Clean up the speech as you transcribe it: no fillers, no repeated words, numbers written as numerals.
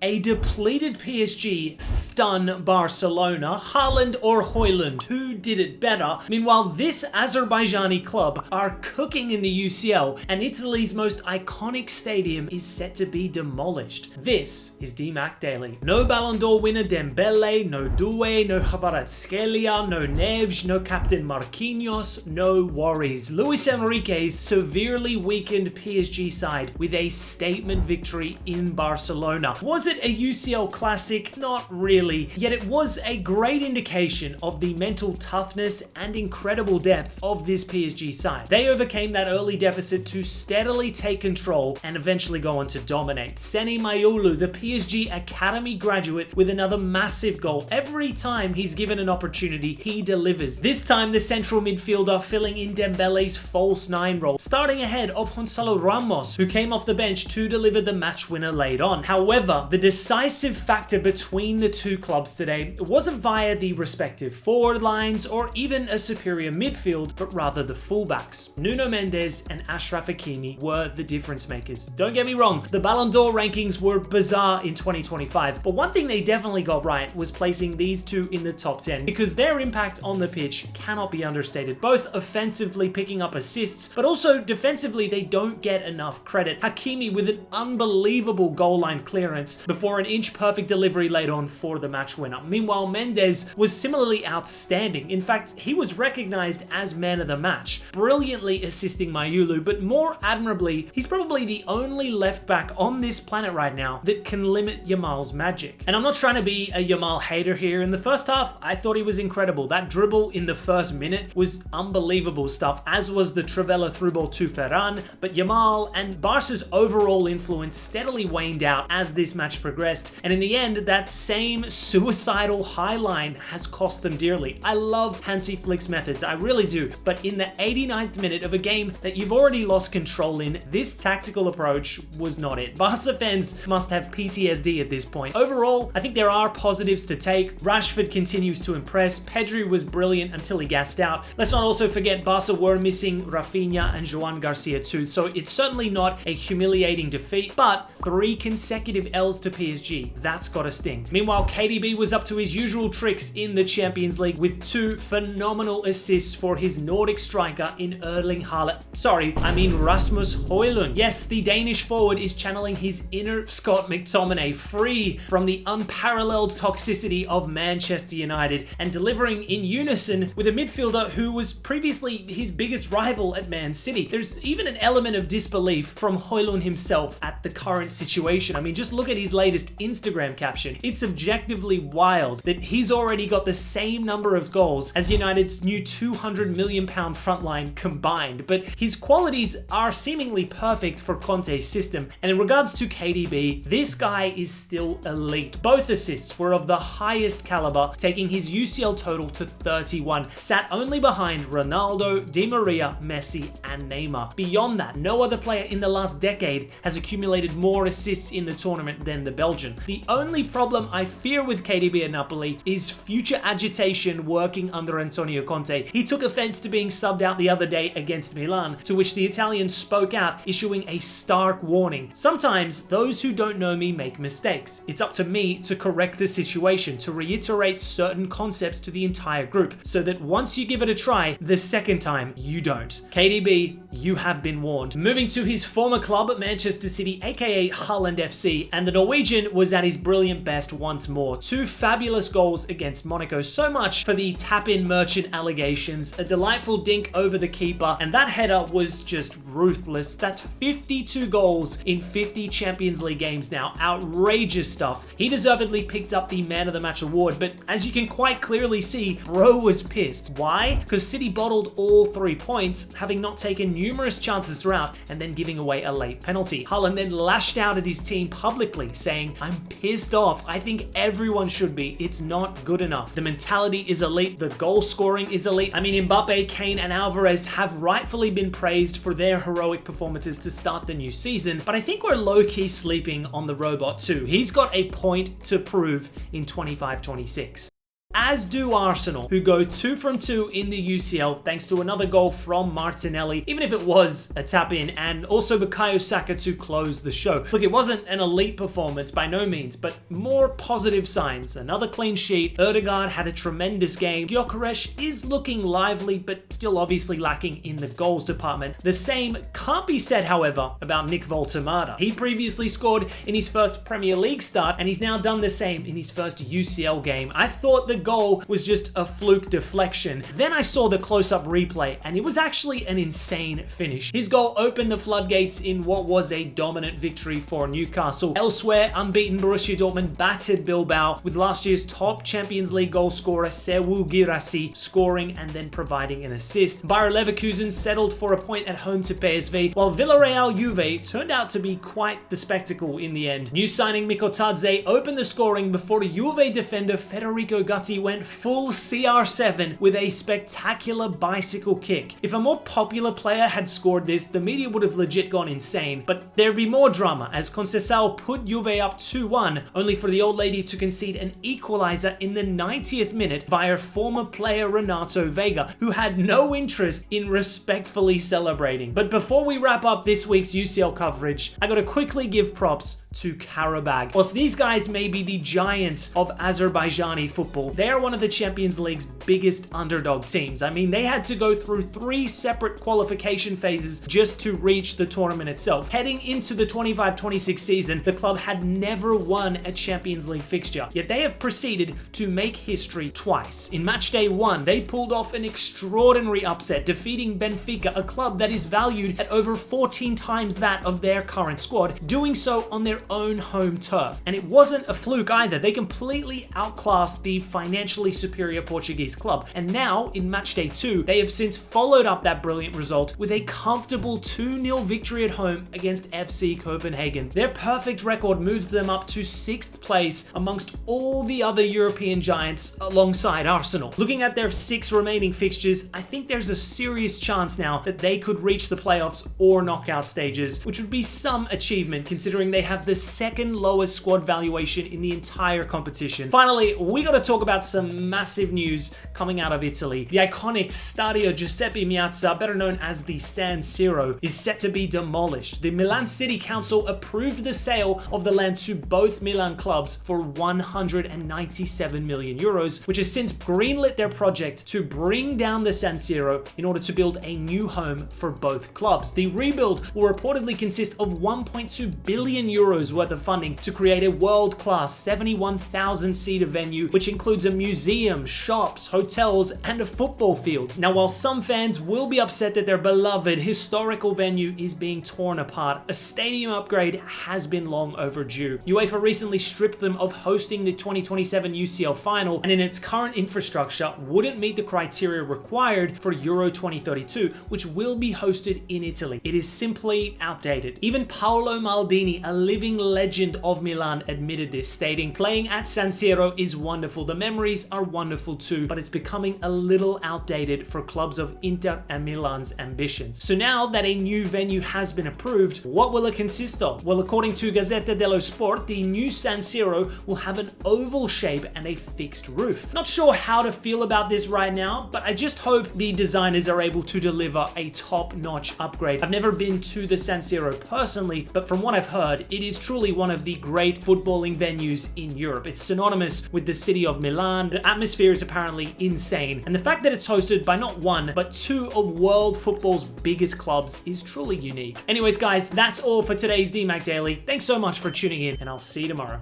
A depleted PSG stun Barcelona, Haaland or Hojlund, who did it better? Meanwhile, this Azerbaijani club are cooking in the UCL and Italy's most iconic stadium is set to be demolished. This is DMAC Daily. No Ballon d'Or winner Dembele, no Doué, no Kvaratskhelia, no Neves, no captain Marquinhos, no worries. Luis Enrique's severely weakened PSG side with a statement victory in Barcelona. Was it a UCL classic? Not really, yet it was a great indication of the mental toughness and incredible depth of this PSG side. They overcame that early deficit to steadily take control and eventually go on to dominate. Seni Mayulu, the PSG Academy graduate, with another massive goal. Every time he's given an opportunity, he delivers. This time, the central midfielder filling in Dembele's false nine role, starting ahead of Gonzalo Ramos, who came off the bench to deliver the match winner late on. However, the decisive factor between the two clubs today wasn't via the respective forward lines or even a superior midfield, but rather the fullbacks. Nuno Mendes and Achraf Hakimi were the difference makers. Don't get me wrong, the Ballon d'Or rankings were bizarre in 2025, but one thing they definitely got right was placing these two in the top 10 because their impact on the pitch cannot be understated, both offensively picking up assists, but also defensively they don't get enough credit. Hakimi with an unbelievable goal line clearance before an inch-perfect delivery late on for the match winner. Meanwhile, Mendes was similarly outstanding. In fact, he was recognized as man of the match, brilliantly assisting Mayulu, but more admirably, he's probably the only left back on this planet right now that can limit Yamal's magic. And I'm not trying to be a Yamal hater here. In the first half, I thought he was incredible. That dribble in the first minute was unbelievable stuff, as was the Trivela through ball to Ferran, but Yamal and Barca's overall influence steadily waned out as this match progressed, and in the end, that same suicidal high line has cost them dearly. I love Hansi Flick's methods, I really do, but in the 89th minute of a game that you've already lost control in, this tactical approach was not it. Barca fans must have PTSD at this point. Overall, I think there are positives to take. Rashford continues to impress. Pedri was brilliant until he gassed out. Let's not also forget Barca were missing Rafinha and Joan Garcia too, so it's certainly not a humiliating defeat, but 3 consecutive L's to PSG. That's gotta sting. Meanwhile, KDB was up to his usual tricks in the Champions League with 2 phenomenal assists for his Nordic striker in Erling Haaland. Rasmus Hojlund. Yes, the Danish forward is channeling his inner Scott McTominay, free from the unparalleled toxicity of Manchester United and delivering in unison with a midfielder who was previously his biggest rival at Man City. There's even an element of disbelief from Hojlund himself at the current situation. I mean, just look at his latest Instagram caption. It's objectively wild that he's already got the same number of goals as United's new £200 million frontline combined, but his qualities are seemingly perfect for Conte's system. And in regards to KDB, this guy is still elite. Both assists were of the highest caliber, taking his UCL total to 31, sat only behind Ronaldo, Di Maria, Messi, and Neymar. Beyond that, no other player in the last decade has accumulated more assists in the tournament than the Belgian. The only problem I fear with KDB at Napoli is future agitation working under Antonio Conte. He took offense to being subbed out the other day against Milan, to which the Italian spoke out, issuing a stark warning. Sometimes those who don't know me make mistakes. It's up to me to correct the situation, to reiterate certain concepts to the entire group, so that once you give it a try, the second time you don't. KDB, you have been warned. Moving to his former club at Manchester City, aka Haaland FC, and the Norwegian was at his brilliant best once more. 2 fabulous goals against Monaco, so much for the tap-in merchant allegations, a delightful dink over the keeper, and that header was just ruthless. That's 52 goals in 50 Champions League games now. Outrageous stuff. He deservedly picked up the Man of the Match award, but as you can quite clearly see, bro was pissed. Why? Because City bottled all 3 points, having not taken numerous chances throughout and then giving away a late penalty. Haaland then lashed out at his team publicly, saying, "I'm pissed off. I think everyone should be. It's not good enough. The mentality is elite. The goal scoring is elite." I mean, Mbappe, Kane, and Alvarez have rightfully been praised for their heroic performances to start the new season, but I think we're low-key sleeping on the robot too. He's got a point to prove in 25-26. as do Arsenal, who go 2 from 2 in the UCL thanks to another goal from Martinelli, even if it was a tap-in, and also Bukayo Saka to close the show. Look, it wasn't an elite performance by no means, but more positive signs. Another clean sheet, Odegaard had a tremendous game, Gyökeres is looking lively, but still obviously lacking in the goals department. The same can't be said, however, about Nick Voltemada. He previously scored in his first Premier League start, and he's now done the same in his first UCL game. I thought the goal was just a fluke deflection. Then I saw the close-up replay, and it was actually an insane finish. His goal opened the floodgates in what was a dominant victory for Newcastle. Elsewhere, unbeaten Borussia Dortmund battered Bilbao, with last year's top Champions League goal scorer Sekou Guirassy scoring and then providing an assist. Bayer Leverkusen settled for a point at home to PSV, while Villarreal Juve turned out to be quite the spectacle in the end. New signing Mikotadze opened the scoring before Juve defender Federico Gutti went full CR7 with a spectacular bicycle kick. If a more popular player had scored this, the media would have legit gone insane, but there'd be more drama as Conceição put Juve up 2-1, only for the old lady to concede an equalizer in the 90th minute via former player Renato Vega, who had no interest in respectfully celebrating. But before we wrap up this week's UCL coverage, I gotta quickly give props to Qarabag. Whilst these guys may be the giants of Azerbaijani football, they are one of the Champions League's biggest underdog teams. I mean, they had to go through 3 separate qualification phases just to reach the tournament itself. Heading into the 25-26 season, the club had never won a Champions League fixture, yet they have proceeded to make history twice. In matchday 1, they pulled off an extraordinary upset, defeating Benfica, a club that is valued at over 14 times that of their current squad, doing so on their own home turf. And it wasn't a fluke either. They completely outclassed the financially superior Portuguese club. And now, in matchday 2, they have since followed up that brilliant result with a comfortable 2-0 victory at home against FC Copenhagen. Their perfect record moves them up to 6th place amongst all the other European giants alongside Arsenal. Looking at their 6 remaining fixtures, I think there's a serious chance now that they could reach the playoffs or knockout stages, which would be some achievement considering they have the 2nd lowest squad valuation in the entire competition. Finally, we gotta talk about some massive news coming out of Italy. The iconic Stadio Giuseppe Meazza, better known as the San Siro, is set to be demolished. The Milan City Council approved the sale of the land to both Milan clubs for 197 million euros, which has since greenlit their project to bring down the San Siro in order to build a new home for both clubs. The rebuild will reportedly consist of 1.2 billion euros worth of funding to create a world-class 71,000-seater venue, which includes a museum, shops, hotels, and a football field. Now, while some fans will be upset that their beloved historical venue is being torn apart, a stadium upgrade has been long overdue. UEFA recently stripped them of hosting the 2027 UCL final, and in its current infrastructure wouldn't meet the criteria required for Euro 2032, which will be hosted in Italy. It is simply outdated. Even Paolo Maldini, a living legend of Milan, admitted this, stating, "Playing at San Siro is wonderful. The memories are wonderful too, but it's becoming a little outdated for clubs of Inter and Milan's ambitions." So now that a new venue has been approved, what will it consist of? Well, according to Gazzetta dello Sport, the new San Siro will have an oval shape and a fixed roof. Not sure how to feel about this right now, but I just hope the designers are able to deliver a top-notch upgrade. I've never been to the San Siro personally, but from what I've heard, it is truly one of the great footballing venues in Europe. It's synonymous with the city of Milan. The atmosphere is apparently insane, and the fact that it's hosted by not one, but 2 of world football's biggest clubs is truly unique. Anyways, guys, that's all for today's DMAC Daily. Thanks so much for tuning in, and I'll see you tomorrow.